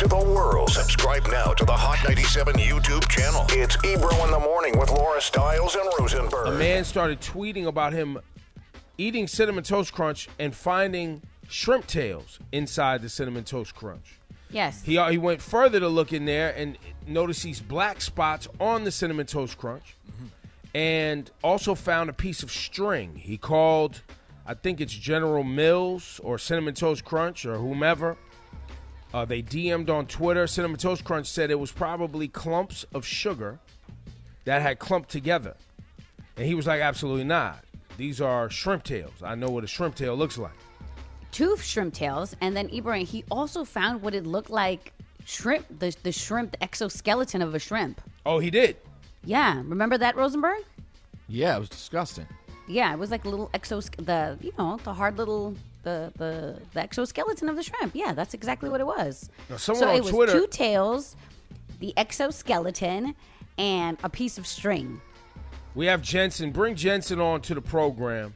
to the world. Subscribe now to the Hot 97 YouTube channel. It's Ebro in the Morning with Laura Stiles and Rosenberg. A man started tweeting about him eating Cinnamon Toast Crunch and finding shrimp tails inside the Cinnamon Toast Crunch. Yes. He went further to look in there and noticed these black spots on the Cinnamon Toast Crunch and also found a piece of string. He called, I think it's General Mills or Cinnamon Toast Crunch or whomever. They DM'd on Twitter. Cinnamon Toast Crunch said it was probably clumps of sugar that had clumped together. And he was like, absolutely not. These are shrimp tails. I know what a shrimp tail looks like. 2 shrimp tails, and then Ibrahim, he also found what it looked like shrimp, the shrimp, the exoskeleton of a shrimp. Oh, he did? Yeah. Remember that, Rosenberg? Yeah, it was disgusting. Yeah, it was like a little the hard little, the exoskeleton of the shrimp. Yeah, that's exactly what it was. Now, So someone on it was Twitter, 2 tails, the exoskeleton, and a piece of string. we have Jensen. Bring Jensen on to the program.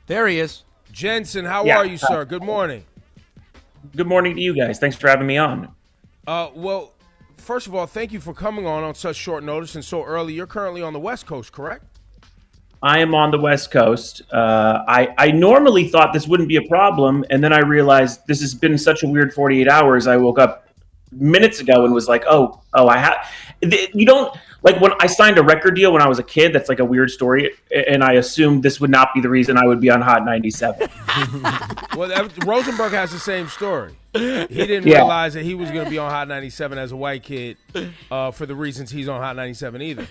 There he is. Jensen, how Yeah. are you, sir? Good morning. Good morning to you guys. Thanks for having me on. Well, first of all, thank you for coming on such short notice and so early. You're currently on the West Coast, correct? I am on the West Coast. I normally thought this wouldn't be a problem, and then I realized this has been such a weird 48 hours. I woke up minutes ago and was like, you don't, like when I signed a record deal when I was a kid, that's like a weird story, and I assumed this would not be the reason I would be on Hot 97. Well, Rosenberg has the same story. He didn't realize that he was going to be on Hot 97 as a white kid for the reasons he's on Hot 97 either.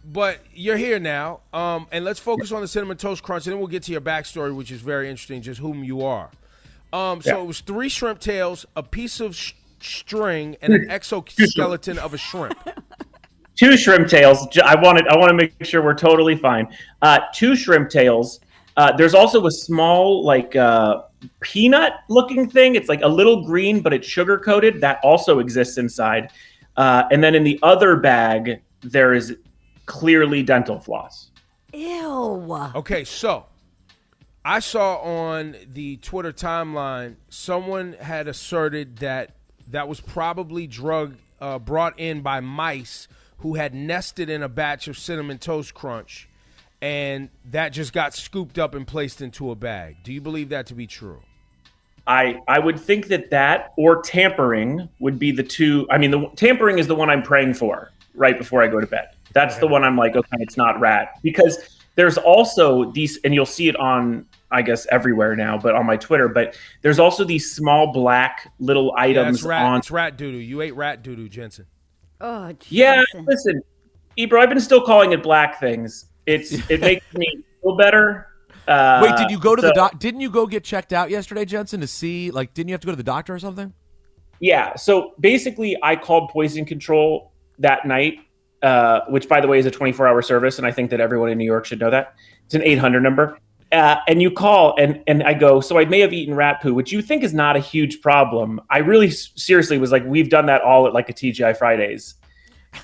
But you're here now, and let's focus on the Cinnamon Toast Crunch, and then we'll get to your backstory, which is very interesting, just whom you are. So it was 3 shrimp tails, a piece of string, and an exoskeleton of a shrimp. 2 shrimp tails. I want to make sure we're totally fine. 2 shrimp tails. There's also a small, like, peanut-looking thing. It's like a little green, but it's sugar-coated. That also exists inside. And then in the other bag, there is clearly dental floss. Ew. Okay, so I saw on the Twitter timeline someone had asserted that was probably brought in by mice who had nested in a batch of Cinnamon Toast Crunch, and that just got scooped up and placed into a bag. Do you believe that to be true? I would think that or tampering would be the two. I mean, the tampering is the one I'm praying for right before I go to bed. That's the one I'm like, okay, it's not rat. Because there's also these, and you'll see it on, I guess, everywhere now, but on my Twitter, but there's also these small black little items on. It's rat doo-doo. You ate rat doo-doo, Jensen. Oh, Jensen. Yeah, listen, Ebro, I've been still calling it black things. It makes me feel better. Wait, did you go to the doc? Didn't you go get checked out yesterday, Jensen, to see, like, didn't you have to go to the doctor or something? Yeah, so basically I called poison control that night, which, by the way, is a 24-hour service, and I think that everyone in New York should know that. It's an 800 number. And you call, and I go, so I may have eaten rat poo, which you think is not a huge problem. I really seriously was like, we've done that all at like a TGI Fridays.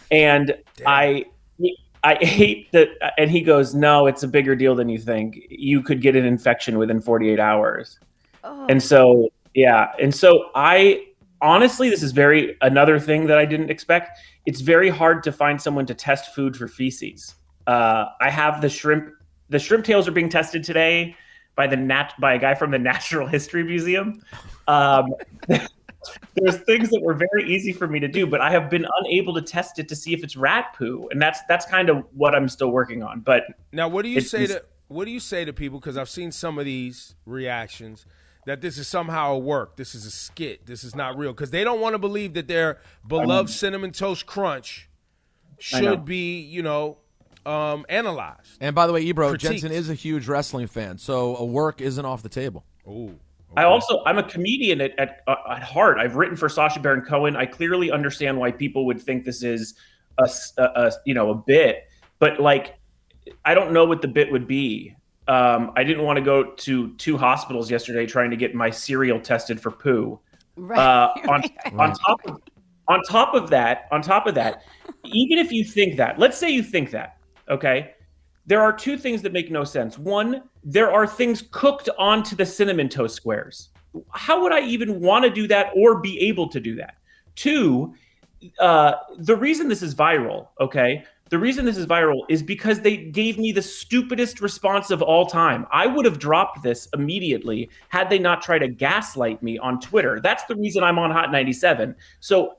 And I ate that, and he goes, no, it's a bigger deal than you think. You could get an infection within 48 hours. Oh. And so, yeah. And so honestly, this is another thing that I didn't expect. It's very hard to find someone to test food for feces. I have the shrimp tails are being tested today by a guy from the Natural History Museum. There's things that were very easy for me to do, but I have been unable to test it to see if it's rat poo, and that's kind of what I'm still working on. But now, what do you say to people? Because I've seen some of these reactions that this is somehow a work, this is a skit, this is not real, because they don't want to believe that their beloved Cinnamon Toast Crunch should be, analyzed. And by the way, Ebro, Jensen is a huge wrestling fan, so a work isn't off the table. Ooh. Okay. I'm a comedian at heart. I've written for Sacha Baron Cohen. I clearly understand why people would think this is a bit, but like, I don't know what the bit would be. I didn't want to go to 2 hospitals yesterday trying to get my cereal tested for poo. Right. On top of that, even if you think that, let's say you think that, okay, there are 2 things that make no sense. One, there are things cooked onto the Cinnamon Toast Squares. how would I even want to do that or be able to do that? Two, the reason this is viral, okay? The reason this is viral is because they gave me the stupidest response of all time. I would have dropped this immediately had they not tried to gaslight me on Twitter. That's the reason I'm on Hot 97. So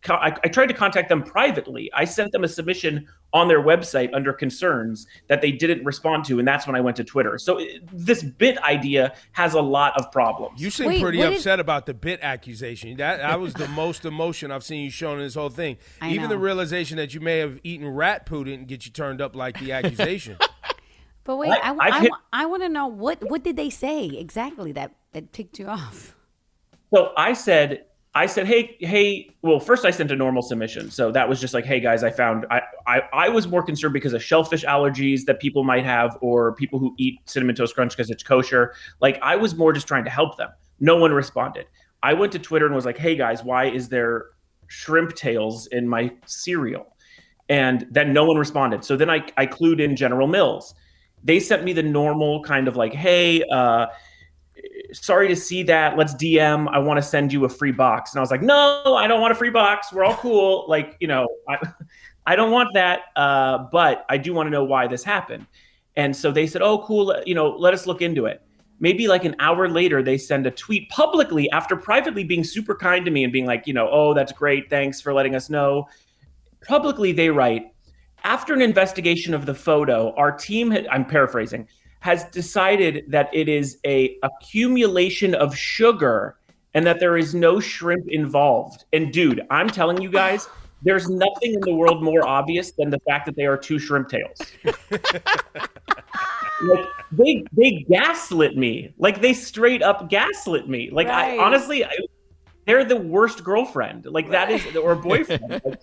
I tried to contact them privately. I sent them a submission on their website under concerns that they didn't respond to, and that's when I went to Twitter. So this bit idea has a lot of problems. You seem pretty upset about the bit accusation. That was the most emotion I've seen you shown in this whole thing. Even the realization that you may have eaten rat poo didn't get you turned up like the accusation. But wait, I want to know what did they say exactly that ticked you off? So I said, hey, well, first I sent a normal submission. So that was just like, hey guys, I was more concerned because of shellfish allergies that people might have, or people who eat Cinnamon Toast Crunch because it's kosher. Like, I was more just trying to help them. No one responded. I went to Twitter and was like, hey guys, why is there shrimp tails in my cereal? And then no one responded. So then I clued in General Mills. They sent me the normal kind of like, hey, sorry to see that. Let's DM. I want to send you a free box. And I was like, no, I don't want a free box. We're all cool. Like, I don't want that. But I do want to know why this happened. And so they said, oh, cool. Let us look into it. Maybe like an hour later, they send a tweet publicly after privately being super kind to me and being like, oh, that's great. Thanks for letting us know. Publicly, they write, after an investigation of the photo, our team, I'm paraphrasing, has decided that it is a accumulation of sugar and that there is no shrimp involved. And dude, I'm telling you guys, there's nothing in the world more obvious than the fact that they are two shrimp tails. Like, they gaslit me. Like, they straight up gaslit me. Like, right. They're the worst girlfriend. Like, that is, or boyfriend. Like,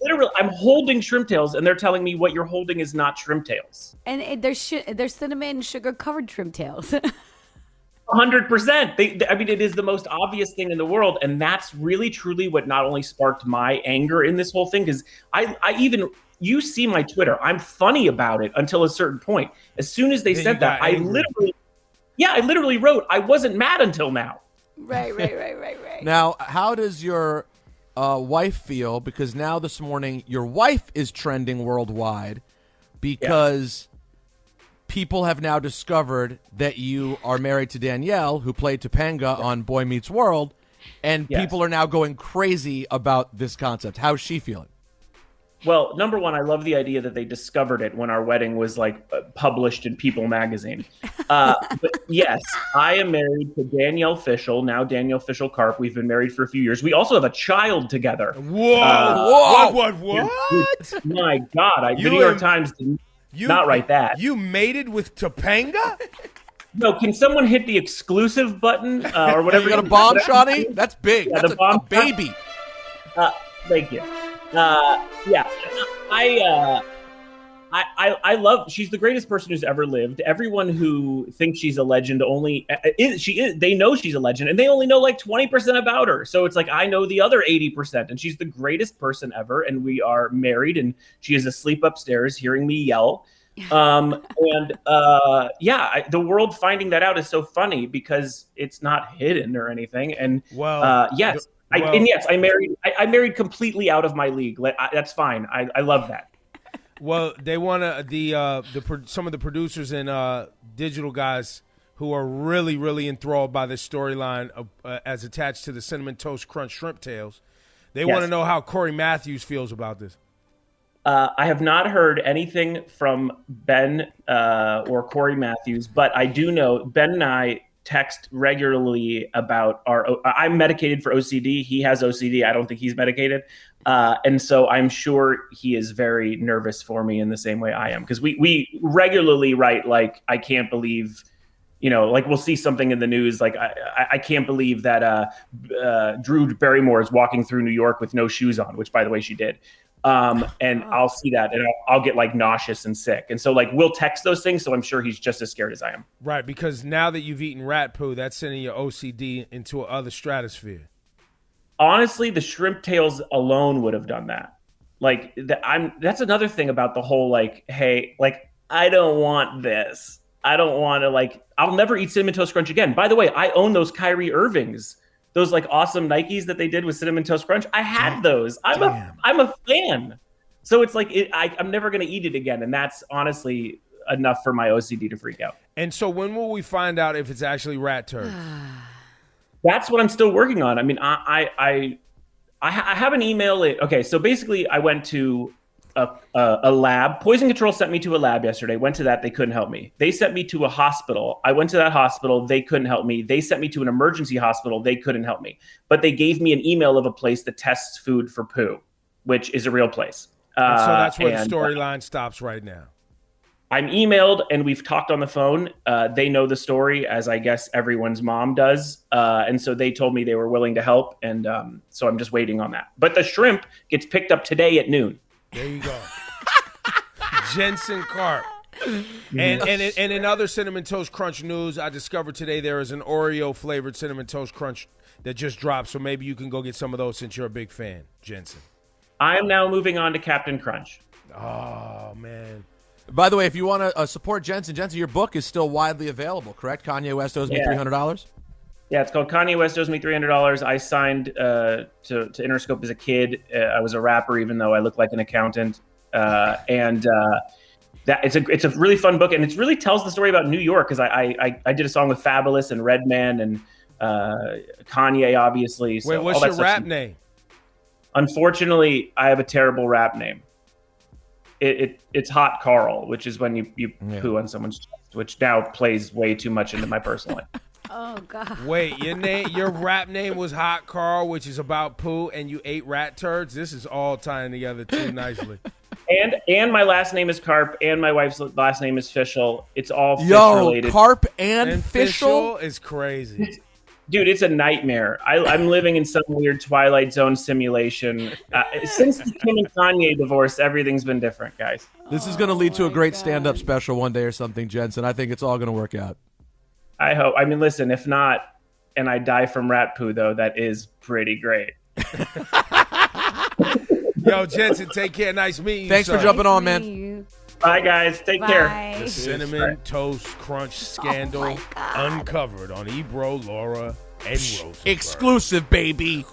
literally, I'm holding shrimp tails, and they're telling me what you're holding is not shrimp tails. And they're cinnamon sugar covered shrimp tails. 100%. It is the most obvious thing in the world, and that's really truly what not only sparked my anger in this whole thing, because you see my Twitter, I'm funny about it until a certain point. As soon as they said that, I literally wrote, I wasn't mad until now. Right. Now, how does your wife feel? Because now this morning, your wife is trending worldwide because people have now discovered that you are married to Danielle, who played Topanga on Boy Meets World, and people are now going crazy about this concept. How's she feeling? Well, number one, I love the idea that they discovered it when our wedding was published in People magazine. But yes, I am married to Danielle Fishel, now Danielle Fishel Karp. We've been married for a few years. We also have a child together. Whoa! What? My God! The New York Times did not write that. You mated with Topanga? No, can someone hit the exclusive button or whatever? You got a bomb, Shawnee? That's big. Yeah, that's a baby. Thank you. I love. She's the greatest person who's ever lived. Everyone who thinks she's a legend they know she's a legend, and they only know like 20% about her. So it's like, I know the other 80%, and she's the greatest person ever. And we are married, and she is asleep upstairs hearing me yell. The world finding that out is so funny because it's not hidden or anything. And yes. I married completely out of my league. That's fine. I love that. Well, they want some of the producers and digital guys who are really, really enthralled by this storyline as attached to the Cinnamon Toast Crunch shrimp tails. They want to know how Corey Matthews feels about this. I have not heard anything from Ben or Corey Matthews, but I do know Ben and I text regularly about I'm medicated for OCD. He has OCD. I don't think he's medicated. And so I'm sure he is very nervous for me in the same way I am. Because we regularly write, like, I can't believe, like we'll see something in the news. Like, I can't believe that Drew Barrymore is walking through New York with no shoes on, which, by the way, she did. And I'll see that and I'll get like nauseous and sick. And so like we'll text those things. So I'm sure he's just as scared as I am. Right. Because now that you've eaten rat poo, that's sending your OCD into another stratosphere. Honestly, the shrimp tails alone would have done that. Like that's another thing about the whole, like, hey, like, I don't want this. I don't want to I'll never eat Cinnamon Toast Crunch again. By the way, I own those Kyrie Irvings, those awesome Nikes that they did with Cinnamon Toast Crunch. I had those. I'm a fan. So it's I'm never going to eat it again. And that's honestly enough for my OCD to freak out. And so when will we find out if it's actually rat turd? That's what I'm still working on. I mean, I have an email. Okay, so basically I went to a lab. Poison Control sent me to a lab yesterday. Went to that. They couldn't help me. They sent me to a hospital. I went to that hospital. They couldn't help me. They sent me to an emergency hospital. They couldn't help me. But they gave me an email of a place that tests food for poo, which is a real place. And so that's where the storyline stops right now. I'm emailed and we've talked on the phone. They know the story, as I guess everyone's mom does. And so they told me they were willing to help. And so I'm just waiting on that. But the shrimp gets picked up today at noon. There you go. Jensen Karp. And in other Cinnamon Toast Crunch news, I discovered today there is an Oreo-flavored Cinnamon Toast Crunch that just dropped. So maybe you can go get some of those since you're a big fan, Jensen. I'm now moving on to Captain Crunch. Oh, man. By the way, if you want to support Jensen, your book is still widely available, correct? Kanye West owes me $300? Yeah, it's called Kanye West owes me $300. I signed to Interscope as a kid. I was a rapper, even though I look like an accountant. That it's a really fun book, and it really tells the story about New York. Because I did a song with Fabulous and Redman and Kanye, obviously. So wait, what's your rap name? Unfortunately, I have a terrible rap name. It's Hot Carl, which is when you poo on someone's chest, which now plays way too much into my personal life. Oh God! Wait, your rap name was Hot Carl, which is about poo, and you ate rat turds. This is all tying together too nicely. And my last name is Karp, and my wife's last name is Fischel. It's all fish related. Karp and Fischel is crazy. Dude, it's a nightmare. I'm living in some weird Twilight Zone simulation. Since the Kim and Kanye divorce, everything's been different, guys. This is going to lead to a great stand-up special one day or something, Jensen. I think it's all going to work out. I hope. I mean, listen, if not, and I die from rat poo, though, that is pretty great. Yo, Jensen, take care. Nice meeting you. Thanks for jumping on, man. Bye, guys. Take care. The Cinnamon Toast Crunch scandal uncovered on Ebro, Laura, and Rose. Exclusive, baby.